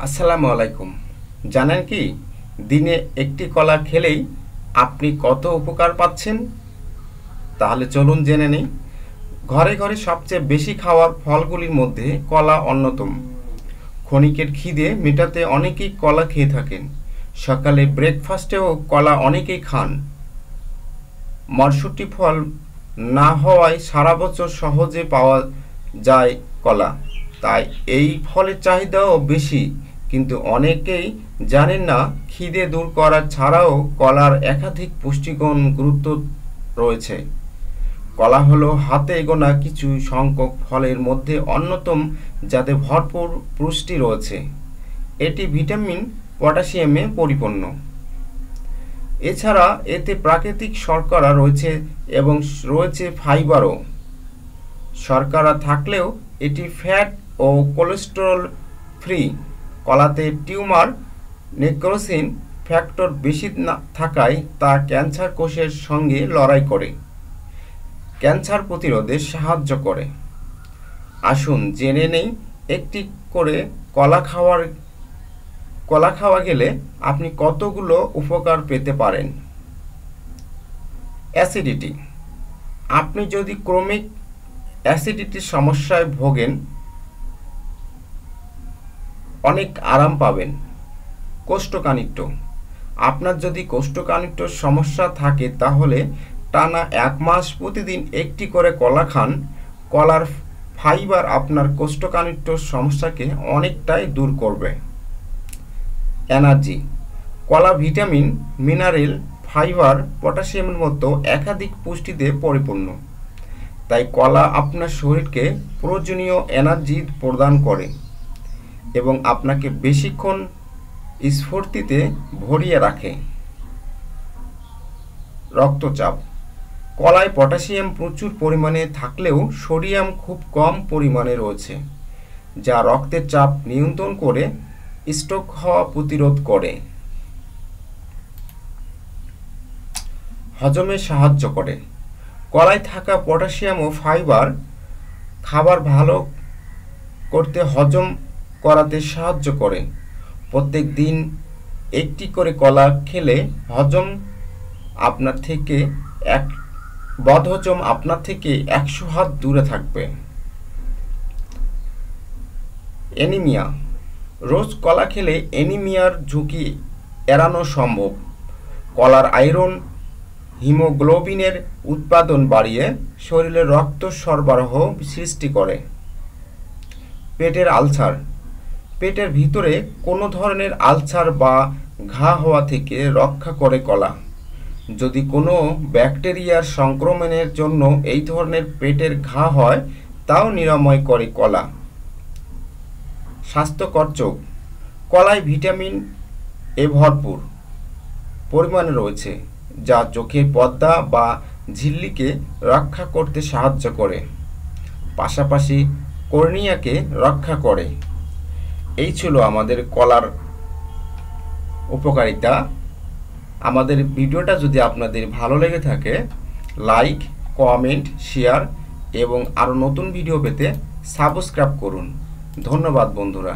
আসসালামু আলাইকুম। জানেন কি দিনে একটি কলা খেলেই আপনি কত উপকার পাচ্ছেন? তাহলে চলুন জেনে নেই। ঘরে ঘরে সবচেয়ে বেশি খাওয়ার ফলগুলির মধ্যে কলা অন্যতম। ক্ষণিকের খিদে মেটাতে অনেকেই কলা খেয়ে থাকেন। সকালে ব্রেকফাস্টেও কলা অনেকেই খান। মটরশুঁটি ফল না হওয়ায় সারা বছর সহজে পাওয়া যায় কলা, তাই এই ফলের চাহিদাও বেশি। কিন্তু অনেকেই জানেন না খিদে দূর করা ছাড়াও কলার একাধিক পুষ্টিগুণ গুরুত্ব রয়েছে। কলা হলো হাতে গোনা কিছু সংখ্যক ফলের মধ্যে অন্যতম, যাতে ভরপুর পুষ্টি রয়েছে। এটি ভিটামিন, পটাশিয়ামে পরিপূর্ণ। এছাড়া এতে প্রাকৃতিক শর্করা রয়েছে এবং রয়েছে ফাইবারও। শর্করা থাকলেও এটি ফ্যাট ও কোলেস্টেরল ফ্রি। কলাতে টিউমার নেক্রোসিস ফ্যাক্টর বেশি না থাকায় তা ক্যান্সার কোষের সঙ্গে লড়াই করে ক্যান্সার প্রতিরোধে সাহায্য করে। আসুন জেনে নেই একটি করে কলা খাওয়া গেলে আপনি কতগুলো উপকার পেতে পারেন। অ্যাসিডিটি। আপনি যদি ক্রমিক অ্যাসিডিটির সমস্যায় ভোগেন, অনেক আরাম পাবেন। কোষ্ঠকাঠিন্য। আপনার যদি কোষ্ঠকাঠিন্যর সমস্যা থাকে তাহলে টানা 1 মাস প্রতিদিন একটি করে কলা খান। কলার ফাইবার আপনার কোষ্ঠকাঠিন্যর সমস্যাকে অনেকটাই দূর করবে। এনার্জি। কলা ভিটামিন, মিনারেল, ফাইবার, পটাশিয়ামের মতো একাধিক পুষ্টিতে পরিপূর্ণ। তাই কলা আপনার শরীরকে প্রয়োজনীয় এনার্জি প্রদান করে এবং আপনাকে বেশিক্ষণ স্ফূর্তিতে ভরিয়ে রাখে। রক্তচাপ। কলায় পটাশিয়াম প্রচুর পরিমাণে থাকলেও সোডিয়াম খুব কম পরিমাণে রয়েছে, যা রক্তের চাপ নিয়ন্ত্রণ করে স্ট্রোক হওয়া প্রতিরোধ করে। হজমে সাহায্য করে। কলায় থাকা পটাশিয়াম ও ফাইবার খাবার ভালো করতে, হজম করাতে সাহায্য করে। প্রত্যেক দিন একটি করে কলা খেলে বদহজম আপনার থেকে 100 হাত দূরে থাকবে। অ্যানিমিয়া। রোজ কলা খেলে অ্যানিমিয়ার ঝুঁকি এড়ানো সম্ভব। কলার আয়রন হিমোগ্লোবিনের উৎপাদন বাড়িয়ে শরীরে রক্ত সরবরাহ সৃষ্টি করে। পেটের আলসার। পেটের ভিতরে কোনো ধরনের আলসার বা ঘা হওয়া থেকে রক্ষা করে কলা। যদি কোনো ব্যাকটেরিয়ার সংক্রমণের জন্য এই ধরনের পেটের ঘা হয়, তাও নিরাময় করে কলা। স্বাস্থ্যকর চোখ। কলায় ভিটামিন এ ভরপুর পরিমাণে রয়েছে, যা চোখের পর্দা বা ঝিল্লিকে রক্ষা করতে সাহায্য করে, পাশাপাশি কর্নিয়াকে রক্ষা করে। এই ছিল আমাদের কলার উপকারিতা। আমাদের ভিডিওটা যদি আপনাদের ভালো লেগে থাকে, লাইক, কমেন্ট, শেয়ার এবং আরও নতুন ভিডিও পেতে সাবস্ক্রাইব করুন। ধন্যবাদ বন্ধুরা।